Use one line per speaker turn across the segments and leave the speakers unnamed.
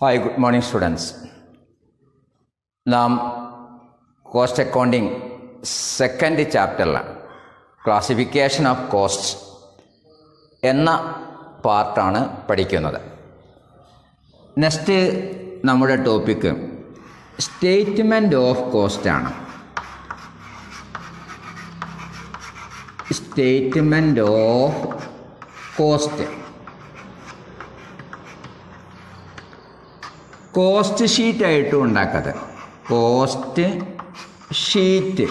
Hi, good morning students. നാം cost accounting second ചാപ്റ്ററിലാണ് classification of cost എന്ന പാർട്ടാണ് പഠിക്കുന്നത്. നെക്സ്റ്റ് നമ്മുടെ ടോപ്പിക്ക് സ്റ്റേറ്റ്മെൻറ്റ് ഓഫ് കോസ്റ്റ് ആണ്. സ്റ്റേറ്റ്മെൻറ്റ് ഓഫ് കോസ്റ്റ്, കോസ്റ്റ് ഷീറ്റായിട്ടും ഉണ്ടാക്കത്. കോസ്റ്റ് ഷീറ്റ്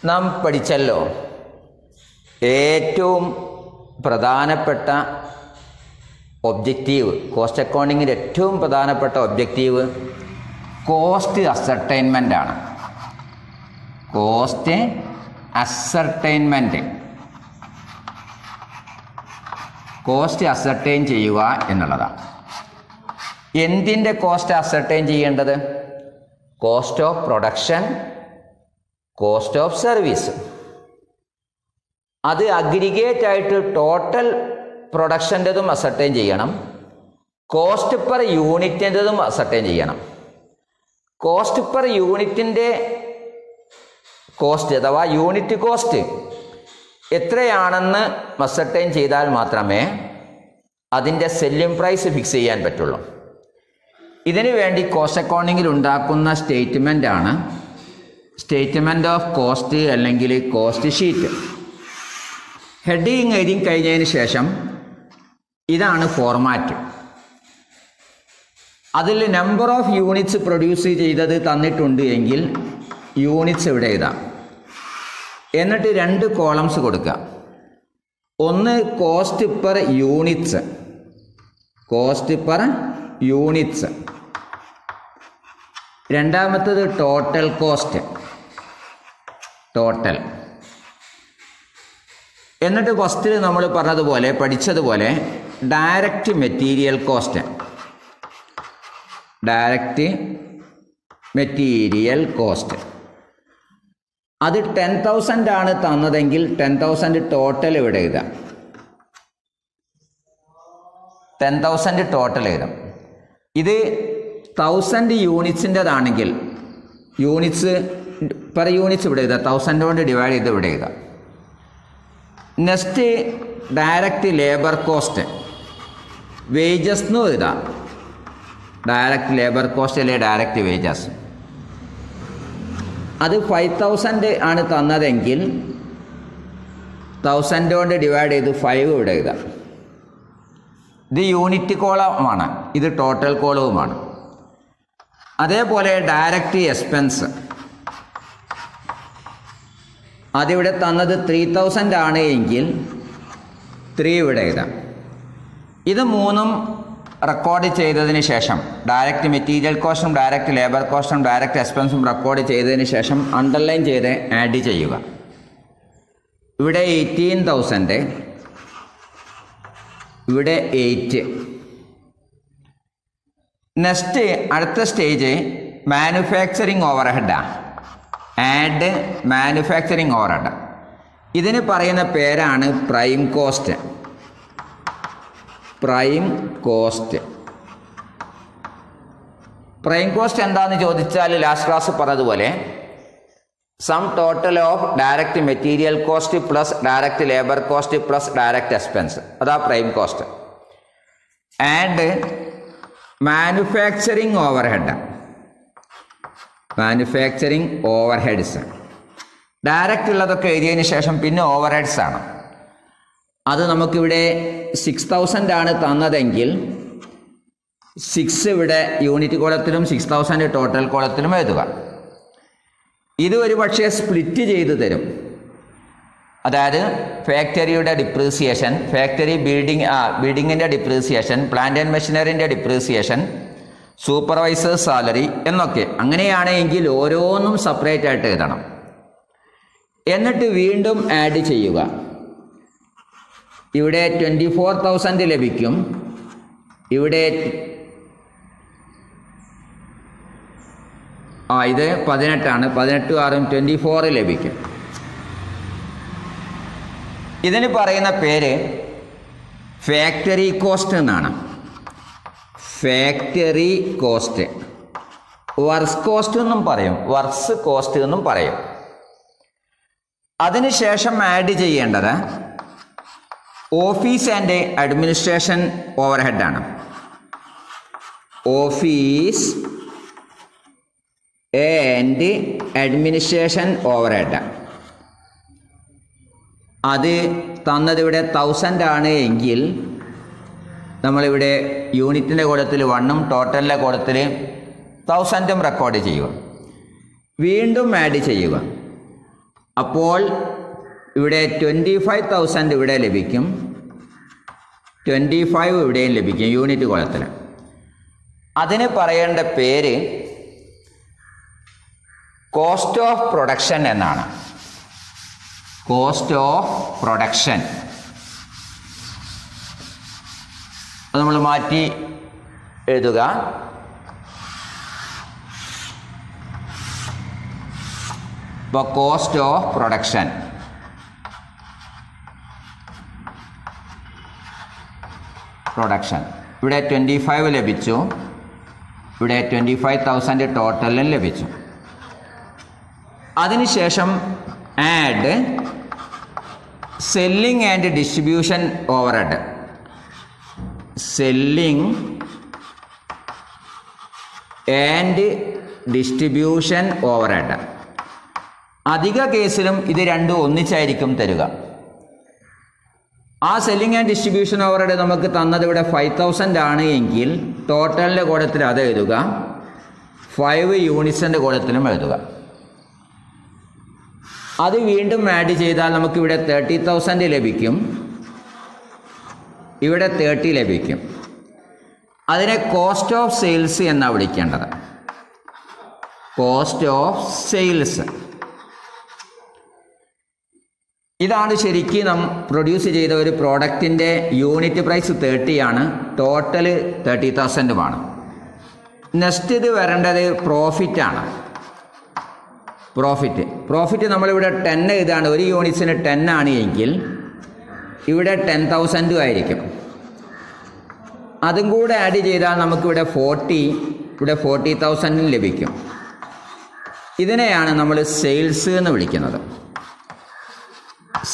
നാം പഠിച്ചല്ലോ. ഏറ്റവും പ്രധാനപ്പെട്ട ഒബ്ജക്റ്റീവ്, കോസ്റ്റ് അക്കൗണ്ടിങ്ങിൻ്റെ ഏറ്റവും പ്രധാനപ്പെട്ട ഒബ്ജക്റ്റീവ് കോസ്റ്റ് അസർട്ടൈൻമെൻ്റ് ആണ്. കോസ്റ്റ് അസർട്ടൈൻമെൻറ്റ്, കോസ്റ്റ് അസർട്ടൈൻ ചെയ്യുക എന്നുള്ളതാണ്. എന്തിൻ്റെ കോസ്റ്റ് അസർട്ടൈൻ ചെയ്യേണ്ടത്? Cost of production, cost of service. അത് അഗ്രിഗേറ്റ് ആയിട്ട് ടോട്ടൽ പ്രൊഡക്ഷൻ്റെതും അസർട്ടൈൻ ചെയ്യണം, കോസ്റ്റ് പെർ യൂണിറ്റിൻ്റെതും അസർട്ടൈൻ ചെയ്യണം. കോസ്റ്റ് പെർ യൂണിറ്റിൻ്റെ കോസ്റ്റ് അഥവാ യൂണിറ്റ് കോസ്റ്റ് എത്രയാണെന്ന് അസർട്ടൈൻ ചെയ്താൽ മാത്രമേ അതിൻ്റെ സെല്ലിംഗ് പ്രൈസ് ഫിക്സ് ചെയ്യാൻ പറ്റുള്ളൂ. ഇതിനു വേണ്ടി കോസ്റ്റ് അക്കൗണ്ടിങ്ങിൽ ഉണ്ടാക്കുന്ന സ്റ്റേറ്റ്മെൻ്റ് ആണ് സ്റ്റേറ്റ്മെൻറ്റ് ഓഫ് കോസ്റ്റ് അല്ലെങ്കിൽ കോസ്റ്റ് ഷീറ്റ്. ഹെഡിങ് എഴുതി കഴിഞ്ഞതിന് ശേഷം ഇതാണ് ഫോർമാറ്റ്. അതിൽ നമ്പർ ഓഫ് യൂണിറ്റ്സ് പ്രൊഡ്യൂസ് ചെയ്തത് തന്നിട്ടുണ്ട് എങ്കിൽ യൂണിറ്റ്സ് ഇവിടെ എഴുതാം. എന്നിട്ട് 2 കോളംസ് കൊടുക്കുക. ഒന്ന് cost per units, cost per units. രണ്ടാമത്തത് ടോട്ടൽ കോസ്റ്റ്, ടോട്ടൽ. എന്നിട്ട് ഫസ്റ്റിൽ നമ്മൾ പറഞ്ഞതുപോലെ പഠിച്ചതുപോലെ direct material cost, direct material cost. അത് 10,000 ആണ് തന്നതെങ്കിൽ 10,000 ടോട്ടൽ ഇവിടെ എഴുതാം. 10,000 ടോട്ടൽ എഴുതാം. ഇത് 1000 യൂണിറ്റ്സിൻ്റെതാണെങ്കിൽ യൂണിറ്റ്സ് പെർ യൂണിറ്റ്സ് ഇവിടെ എഴുതാം. 1000 കൊണ്ട് ഡിവൈഡ് ചെയ്ത് ഇവിടെ എഴുതാം. Next direct labour cost, wages എന്ന് എഴുതാം. ഡയറക്റ്റ് ലേബർ കോസ്റ്റ് അല്ലെ ഡയറക്റ്റ് വേജസ്. അത് 5,000 ആണ് തന്നതെങ്കിൽ 1000 കൊണ്ട് ഡിവൈഡ് ചെയ്ത് 5 ഇവിടെ എഴുതാം. ഇത് യൂണിറ്റ് കോളമാണ്, ഇത് ടോട്ടൽ കോളവുമാണ്. അതേപോലെ ഡയറക്റ്റ് എക്സ്പെൻസ്, അതിവിടെ തന്നത് 3,000 ആണ് എങ്കിൽ 3 ഇവിടെ എഴുതാം. ഇത് മൂന്നും റെക്കോർഡ് ചെയ്തതിന് ശേഷം ഡയറക്റ്റ് മെറ്റീരിയൽ കോസ്റ്റും ഡയറക്റ്റ് ലേബർ കോസ്റ്റും ഡയറക്റ്റ് എക്സ്പെൻസും റെക്കോർഡ് ചെയ്തതിന് ശേഷം അണ്ടർലൈൻ ചെയ്ത് ആഡ് ചെയ്യുക. ഇവിടെ 18,000, ഇവിടെ 8. നെക്സ്റ്റ് അടുത്ത സ്റ്റേജ് മാനുഫാക്ചറിങ് ഓവർഹെഡാണ്. Add manufacturing overhead. ഇതിന് പറയുന്ന പേരാണ് prime cost. Prime cost. Prime cost എന്താണെന്ന് ചോദിച്ചാൽ ലാസ്റ്റ് ക്ലാസ് പറഞ്ഞതുപോലെ sum total of direct material cost plus direct labour cost plus direct expense, അതാ prime cost. And manufacturing overhead, manufacturing overheads. Direct ഉള്ളതൊക്കെ എഴുതിയതിന് ശേഷം പിന്നെ ഓവർഹെഡ്സ് ആണ്. അത് നമുക്കിവിടെ 6,000 ആണ് തന്നതെങ്കിൽ 6 ഇവിടെ യൂണിറ്റ് കോളത്തിലും 6,000 ടോട്ടൽ കോളത്തിലും എഴുതുക. ഇത് ഒരു പക്ഷേ സ്പ്ലിറ്റ് ചെയ്ത് തരും. അതായത് ഫാക്ടറിയുടെ ഡിപ്രീസിയേഷൻ, ഫാക്ടറി ബിൽഡിങ്ങിൻ്റെ ഡിപ്രീസിയേഷൻ, പ്ലാന്റ് ആൻഡ് മെഷീനറിൻ്റെ ഡിപ്രീസിയേഷൻ, സൂപ്പർവൈസേഴ്സ് സാലറി എന്നൊക്കെ. അങ്ങനെയാണെങ്കിൽ ഓരോന്നും സെപ്പറേറ്റ് ആയിട്ട് എഴുതണം. എന്നിട്ട് വീണ്ടും ആഡ് ചെയ്യുക. ഇവിടെ 24,000 ലഭിക്കും. ഇവിടെ ഇത് 18 ആണ്. 18 6 24 ലഭിക്കും. ഇതിന് പറയുന്ന പേര് ഫാക്ടറി കോസ്റ്റ് എന്നാണ്. Factory cost. വർക്സ് കോസ്റ്റ് എന്നും പറയും, വർക്സ് കോസ്റ്റ് എന്നും പറയും. അതിനുശേഷം ആഡ് ചെയ്യേണ്ടത് ഓഫീസ് ആൻഡ് അഡ്മിനിസ്ട്രേഷൻ ഓവർഹെഡാണ്. Office and administration overhead. അത് തന്നതിവിടെ 1000 ആണ് എങ്കിൽ നമ്മളിവിടെ യൂണിറ്റിൻ്റെ കൂടത്തിൽ 1 ടോട്ടലിൻ്റെ കൂടത്തിൽ 1000 റെക്കോർഡ് ചെയ്യുക. വീണ്ടും ആഡ് ചെയ്യുക. അപ്പോൾ ഇവിടെ 25,000 ഇവിടെ ലഭിക്കും, 25 ഇവിടെയും ലഭിക്കും യൂണിറ്റ് കോളത്തിൽ. അതിന് പറയേണ്ട പേര് കോസ്റ്റ് ഓഫ് പ്രൊഡക്ഷൻ എന്നാണ്. Cost of production. അത് നമ്മൾ മാറ്റി എഴുതുക. ഇപ്പോൾ കോസ്റ്റ് ഓഫ് പ്രൊഡക്ഷൻ. ഇവിടെ 25 ലഭിച്ചു, ഇവിടെ 25,000 ടോട്ടലും ലഭിച്ചു. അതിനുശേഷം add selling and distribution overhead. Selling and distribution overhead. അധിക കേസിലും ഇത് രണ്ടും ഒന്നിച്ചായിരിക്കും തരിക. ആ സെല്ലിംഗ് ആൻഡ് ഡിസ്ട്രിബ്യൂഷൻ ഓവർഹെഡ് നമുക്ക് തന്നത് ഇവിടെ 5,000 ആണ് എങ്കിൽ ടോട്ടലിൻ്റെ കൂടത്തിൽ അത് എഴുതുക, 5 യൂണിറ്റ്സിൻ്റെ കൂടത്തിലും എഴുതുക. അത് വീണ്ടും ആഡ് ചെയ്താൽ നമുക്കിവിടെ 30,000 ലഭിക്കും, ഇവിടെ 30 ലഭിക്കും. അതിനെ കോസ്റ്റ് ഓഫ് സെയിൽസ് എന്നാണ് വിളിക്കേണ്ടത്. Cost of sales. ഇതാണ് ശരിക്കും നാം പ്രൊഡ്യൂസ് ചെയ്ത ഒരു പ്രോഡക്റ്റിൻ്റെ യൂണിറ്റ് പ്രൈസ് 30 ആണ്, ടോട്ടൽ 30,000 നെക്സ്റ്റ് ഇത് വരേണ്ടത് പ്രോഫിറ്റാണ്. പ്രോഫിറ്റ് നമ്മളിവിടെ 10 ഇതാണ്, ഒരു യൂണിറ്റ്സിന് 10 ആണ് എങ്കിൽ ഇവിടെ 10,000 ആയിരിക്കും. അതും കൂടെ ആഡ് ചെയ്താൽ നമുക്കിവിടെ 40, ഇവിടെ 40,000 ലഭിക്കും. ഇതിനെയാണ് നമ്മൾ സെയിൽസ് എന്ന് വിളിക്കുന്നത്.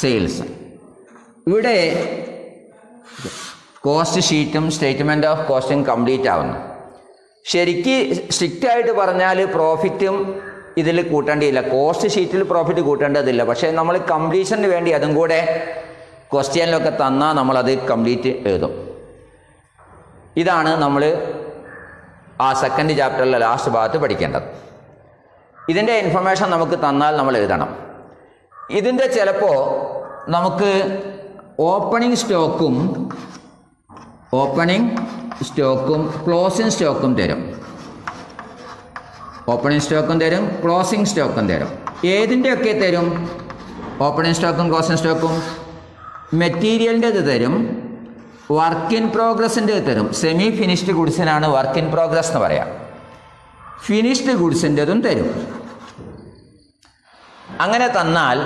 സെയിൽസ്. ഇവിടെ കോസ്റ്റ് ഷീറ്റും സ്റ്റേറ്റ്മെൻറ്റ് ഓഫ് കോസ്റ്റും കംപ്ലീറ്റ് ആവുന്നു. ശരിക്ക് സ്ട്രിക്റ്റായിട്ട് പറഞ്ഞാൽ പ്രോഫിറ്റും ഇതിൽ കൂട്ടേണ്ടിയില്ല, കോസ്റ്റ് ഷീറ്റിൽ പ്രോഫിറ്റ് കൂട്ടേണ്ടതില്ല. പക്ഷേ നമ്മൾ കംപ്ലീഷന് വേണ്ടി അതും കൂടെ ക്വസ്റ്റ്യനിലൊക്കെ തന്നാൽ നമ്മളത് കംപ്ലീറ്റ് എഴുതും. ഇതാണ് നമ്മൾ ആ സെക്കൻഡ് ചാപ്റ്ററിലെ ലാസ്റ്റ് ഭാഗത്ത് പഠിക്കേണ്ടത്. ഇതിൻ്റെ ഇൻഫർമേഷൻ നമുക്ക് തന്നാൽ നമ്മൾ എഴുതണം. ഇതിൻ്റെ ചിലപ്പോൾ നമുക്ക് ഓപ്പണിംഗ് സ്റ്റോക്കും ക്ലോസിംഗ് സ്റ്റോക്കും തരും. ഓപ്പണിംഗ് സ്റ്റോക്കും തരും, ക്ലോസിംഗ് സ്റ്റോക്കും തരും. ഏതിൻ്റെയൊക്കെ തരും? Opening സ്റ്റോക്കും closing സ്റ്റോക്കും. മെറ്റീരിയലിൻ്റെത് തരും, വർക്ക് ഇൻ പ്രോഗ്രസിൻ്റെ തരും. സെമി ഫിനിഷ്ഡ് ഗുഡ്സിനാണ് വർക്ക് ഇൻ പ്രോഗ്രസ് എന്ന് പറയാം. ഫിനിഷ്ഡ് ഗുഡ്സിൻ്റെതും തരും. അങ്ങനെ തന്നാൽ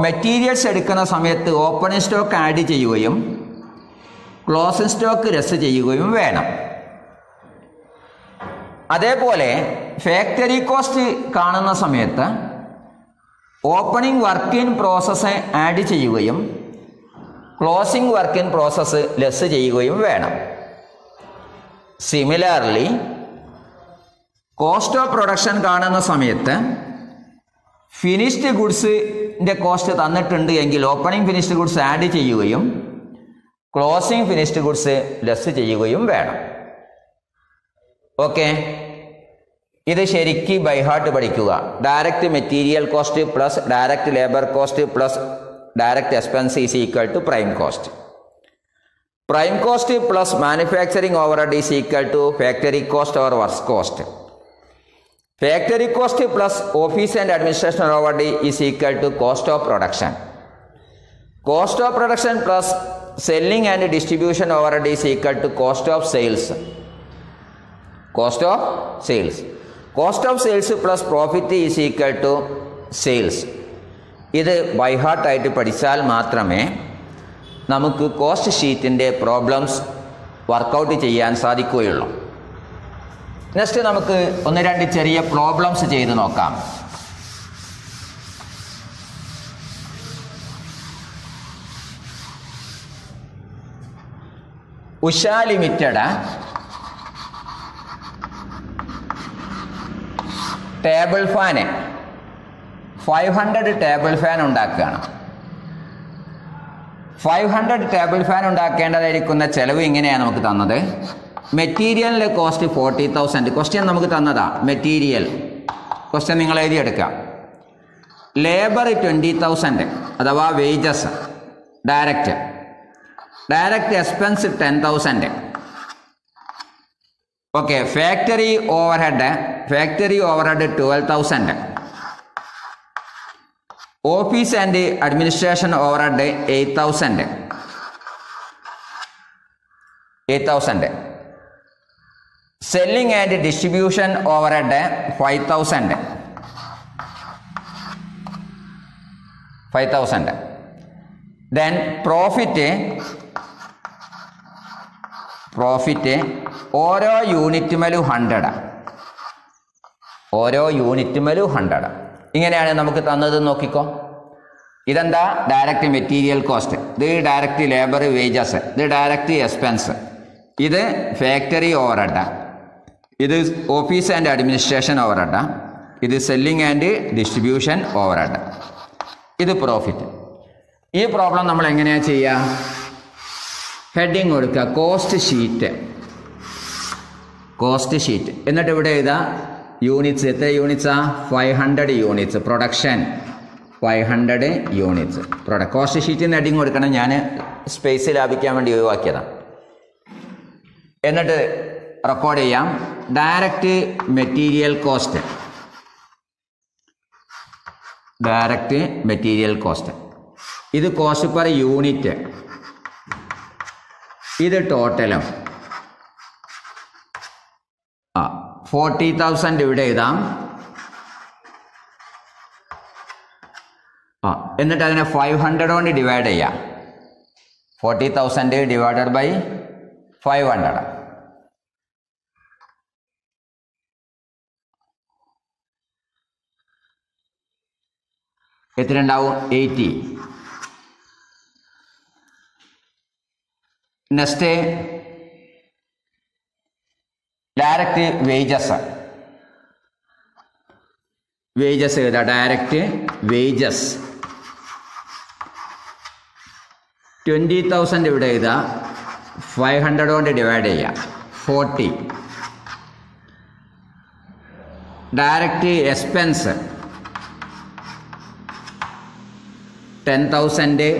മെറ്റീരിയൽസ് എടുക്കുന്ന സമയത്ത് ഓപ്പണിംഗ് സ്റ്റോക്ക് ആഡ് ചെയ്യുകയും ക്ലോസിംഗ് സ്റ്റോക്ക് ലെസ് ചെയ്യുകയും വേണം. അതേപോലെ ഫാക്ടറി കോസ്റ്റ് കാണുന്ന സമയത്ത് opening work in process add ചെയ്യുകയും closing work in process less ചെയ്യുകയും വേണം. സിമിലർലി കോസ്റ്റ് ഓഫ് പ്രൊഡക്ഷൻ കാണുന്ന സമയത്ത് ഫിനിഷ്ഡ് ഗുഡ്സിൻ്റെ കോസ്റ്റ് തന്നിട്ടുണ്ട് എങ്കിൽ ഓപ്പണിംഗ് ഫിനിഷ്ഡ് ഗുഡ്സ് ആഡ് ചെയ്യുകയും ക്ലോസിംഗ് ഫിനിഷ്ഡ് ഗുഡ്സ് ലെസ് ചെയ്യുകയും വേണം. ഓക്കെ, ഇത് ശരിക്ക് ബൈ ഹാർട്ട് പഠിക്കുക. Direct material cost plus direct labour cost plus direct expense is equal to prime cost. Prime cost plus manufacturing overhead is equal to factory cost or works cost. Factory cost plus office and administration overhead is equal to cost of production. Cost of production plus selling and distribution overhead is equal to cost of sales. Cost of sales. Cost of sales plus profit is equal to sales. ഇത് ബൈഹാർട്ടായിട്ട് പഠിച്ചാൽ മാത്രമേ നമുക്ക് cost ഷീറ്റിൻ്റെ problems workout ചെയ്യാൻ സാധിക്കുകയുള്ളൂ. Next നമുക്ക് 1-2 ചെറിയ പ്രോബ്ലംസ് ചെയ്ത് നോക്കാം. Usha limited table fan 500 table fan ഉണ്ടാക്കുകയാണ്. 500 ടേബിൾ ഫാൻ ഉണ്ടാക്കേണ്ടതായിരിക്കുന്ന ചെലവ് ഇങ്ങനെയാണ് നമുക്ക് തന്നത്. മെറ്റീരിയലിൻ്റെ കോസ്റ്റ് 40,000. ക്വസ്റ്റ്യൻ നമുക്ക് തന്നതാ. മെറ്റീരിയൽ ക്വസ്റ്റ്യൻ നിങ്ങൾ എഴുതിയെടുക്കാം. ലേബർ 20,000 അഥവാ wages direct expense 10,000. Okay. Factory overhead 12,000. Office and administration overhead 8,000. Selling and distribution overhead 5,000. Then profit ഓരോ യൂണിറ്റുമേലും 100. ഇങ്ങനെയാണ് നമുക്ക് തന്നത്. നോക്കിക്കോ. ഇതെന്താ? Direct material cost. ഇത് ഡയറക്റ്റ് ലേബർ വേജസ്. ഇത് ഡയറക്റ്റ് എക്സ്പെൻസ്. ഇത് ഫാക്ടറി ഓവർഹെഡ്. ഇത് ഓഫീസ് ആൻഡ് അഡ്മിനിസ്ട്രേഷൻ ഓവർഹെഡ്. ഇത് സെല്ലിംഗ് ആൻഡ് ഡിസ്ട്രിബ്യൂഷൻ ഓവർഹെഡ്. ഇത് പ്രോഫിറ്റ്. ഈ പ്രോബ്ലം നമ്മൾ എങ്ങനെയാണ് ചെയ്യുക? ഹെഡിങ് കൊടുക്കുക കോസ്റ്റ് ഷീറ്റ്. എന്നിട്ട് ഇവിടെ എഴുതാ യൂണിറ്റ്സ്. എത്ര യൂണിറ്റ്സാ? 500 യൂണിറ്റ്സ്. Production 500 units. കോസ്റ്റ് ഷീറ്റിന് ഹെഡിങ് കൊടുക്കണം. ഞാൻ സ്പേസ് ലാഭിക്കാൻ വേണ്ടി ഒഴിവാക്കിയതാണ്. എന്നിട്ട് റെക്കോർഡ് ചെയ്യാം. Direct material cost. ഇത് കോസ്റ്റ് പെർ യൂണിറ്റ്. ഇത് ടോട്ടലും. 40,000 ഇവിടെ എഴുതാം. എന്നിട്ട് അതിനെ 500 കൊണ്ട് ഡിവൈഡ് ചെയ്യാം. 40,000 ഡിവൈഡഡ് ബൈ 500. എത്ര ഉണ്ടാവും? 80. നെക്സ്റ്റ് ഡയറക്റ്റ് വേജസ് എഴുതാ. ഡയറക്റ്റ് വേജസ് 20,000 ഇവിടെ എഴുതാ. 500 കൊണ്ട് ഡിവൈഡ് ചെയ്യാം. 40. Direct expense 10,000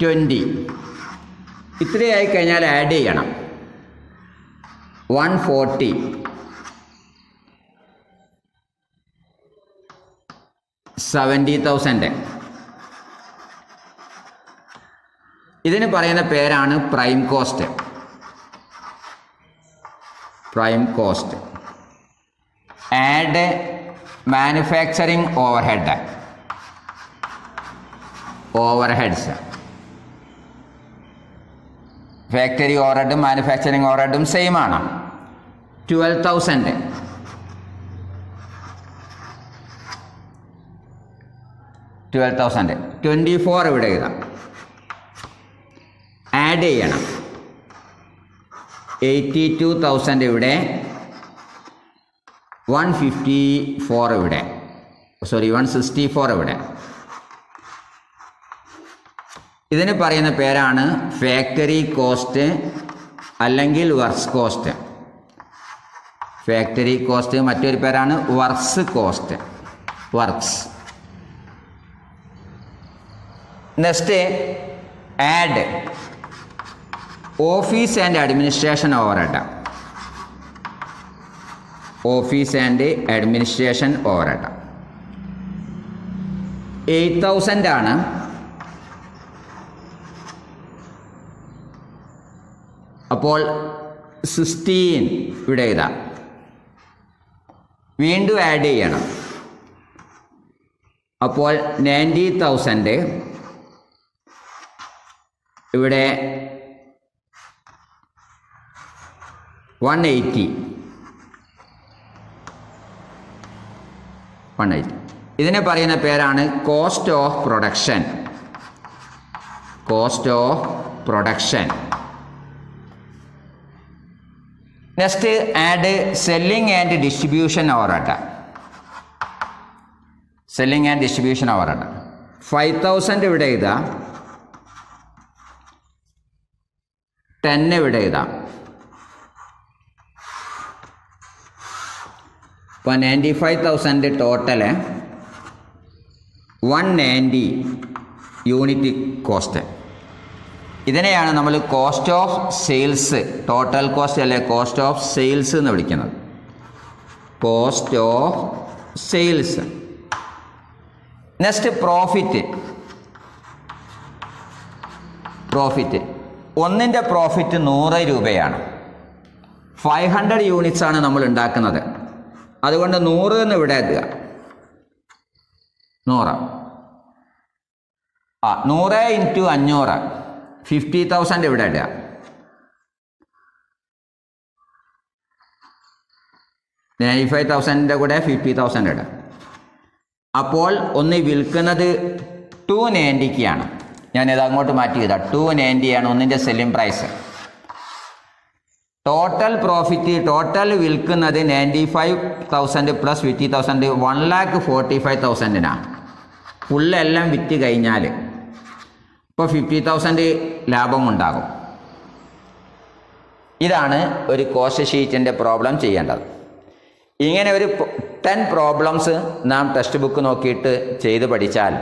20. ഇത്രയായി കഴിഞ്ഞാൽ ആഡ് ചെയ്യണം. 140. 70,000. ഇതിന് പറയുന്ന പേരാണ് prime cost. Add manufacturing overheads. Factory ഓവർഹെഡും മാനുഫാക്ചറിങ് ഓവർഹെഡും സെയിം ആണ്. 12,000. 24 ഇവിടെ എഴുതാം. ആഡ് ചെയ്യണം. 82,000 ഇവിടെ. 154 ഇവിടെ. 164 ഇവിടെ. ഇതിന് പറയുന്ന പേരാണ് ഫാക്ടറി കോസ്റ്റ് അല്ലെങ്കിൽ വർക്ക്സ് കോസ്റ്റ്. ഫാക്ടറി കോസ്റ്റ് മറ്റൊരു പേരാണ് works cost. Next add office and administration overhead. 8,000 ആണ്. അപ്പോൾ 16 ഇവിടെ എഴുതാം. വീണ്ടും ആഡ് ചെയ്യണം. അപ്പോൾ 90,000 ഇവിടെ 180 ഇതിനെ പറയുന്ന പേരാണ് cost of production. Next add selling and distribution over selling and distribution over 5,000 ഇവിടെ എഴുതാം, 10 ഇവിടെ എഴുതാം. അപ്പോൾ 95,000 ടോട്ടല് 190 യൂണിറ്റ് കോസ്റ്റ്. ഇതിനെയാണ് നമ്മൾ cost of sales, total cost അല്ലെ കോസ്റ്റ് ഓഫ് സെയിൽസ് എന്ന് വിളിക്കുന്നത്. Cost of sales. Next profit. ഒന്നിൻ്റെ പ്രോഫിറ്റ് 100 രൂപയാണ്. 500 യൂണിറ്റ്സ് ആണ് നമ്മൾ ഉണ്ടാക്കുന്നത്. അതുകൊണ്ട് 100 എന്ന് ഇവിടെ എത്തുക. 100 × 500 50,000 ഇവിടെ ഇടുക. കൂടെ 50,000 ഇടുക. അപ്പോൾ ഒന്ന് വിൽക്കുന്നത് 290 ഞാനിത് അങ്ങോട്ട് മാറ്റി ചെയ്താൽ 290 ഒന്നിൻ്റെ selling price. Total profit, total വിൽക്കുന്നത് 95,000 + 50,000 1,45,000 ഫുള്ളെല്ലാം വിറ്റ് കഴിഞ്ഞാൽ ഇപ്പോൾ 50,000 ലാഭമുണ്ടാകും. ഇതാണ് ഒരു കോസ്റ്റ് ഷീറ്റിൻ്റെ പ്രോബ്ലം ചെയ്യേണ്ടത്. ഇങ്ങനെ ഒരു 10 പ്രോബ്ലംസ് നാം ടെക്സ്റ്റ് ബുക്ക് നോക്കിയിട്ട് ചെയ്ത് പഠിച്ചാൽ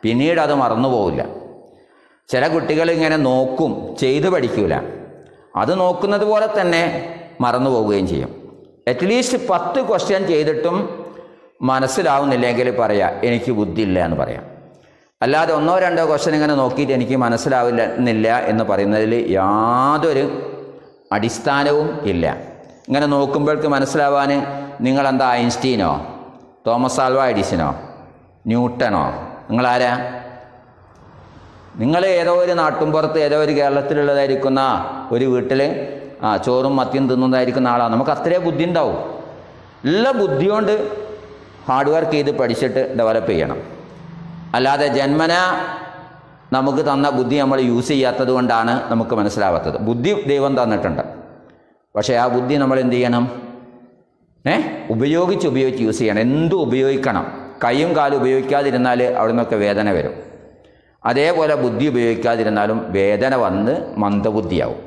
പിന്നീട് അത് മറന്നു പോവില്ല. ചില കുട്ടികൾ ഇങ്ങനെ നോക്കും, ചെയ്ത് പഠിക്കൂല. അത് നോക്കുന്നത് പോലെ തന്നെ മറന്നു പോവുകയും ചെയ്യും. അറ്റ്ലീസ്റ്റ് 10 ക്വസ്റ്റ്യൻ ചെയ്തിട്ടും മനസ്സിലാവുന്നില്ലെങ്കിൽ പറയാം എനിക്ക് ബുദ്ധിയില്ല എന്ന് പറയാം. അല്ലാതെ 1-2 ക്വസ്റ്റ്യൻ ഇങ്ങനെ നോക്കിയിട്ട് എനിക്ക് മനസ്സിലാവില്ല എന്ന് പറയുന്നതിൽ യാതൊരു അടിസ്ഥാനവും ഇല്ല. ഇങ്ങനെ നോക്കുമ്പോഴേക്ക് മനസ്സിലാവാൻ നിങ്ങളെന്താ ഐൻസ്റ്റീനോ, തോമസ് ആൽവാ എഡിസനോ, ന്യൂട്ടനോ, നിങ്ങളാരാ? നിങ്ങൾ ഏതോ ഒരു നാട്ടുംപുറത്ത് ഏതോ ഒരു കേരളത്തിലുള്ളതായിരിക്കുന്ന ഒരു വീട്ടിൽ ചോറും മദ്യം തിന്നുന്നതായിരിക്കുന്ന ആളാണ്. നമുക്ക് അത്രേ ബുദ്ധി ഉണ്ടാവും. എല്ലാ ബുദ്ധി കൊണ്ട് ഹാർഡ് വർക്ക് ചെയ്ത് പഠിച്ചിട്ട് ഡെവലപ്പ് ചെയ്യണം. അല്ലാതെ ജന്മന നമുക്ക് തന്ന ബുദ്ധി നമ്മൾ യൂസ് ചെയ്യാത്തത് കൊണ്ടാണ് നമുക്ക് മനസ്സിലാവാത്തത്. ബുദ്ധി ദൈവം തന്നിട്ടുണ്ട്, പക്ഷേ ആ ബുദ്ധി നമ്മൾ എന്ത് ചെയ്യണം? ഉപയോഗിച്ച് യൂസ് ചെയ്യണം. എന്തും ഉപയോഗിക്കണം. കൈയും കാലും ഉപയോഗിക്കാതിരുന്നാൽ അവിടെ നിന്നൊക്കെ വേദന വരും. അതേപോലെ ബുദ്ധി ഉപയോഗിക്കാതിരുന്നാലും വേദന വന്ന് മന്ദബുദ്ധിയാവും.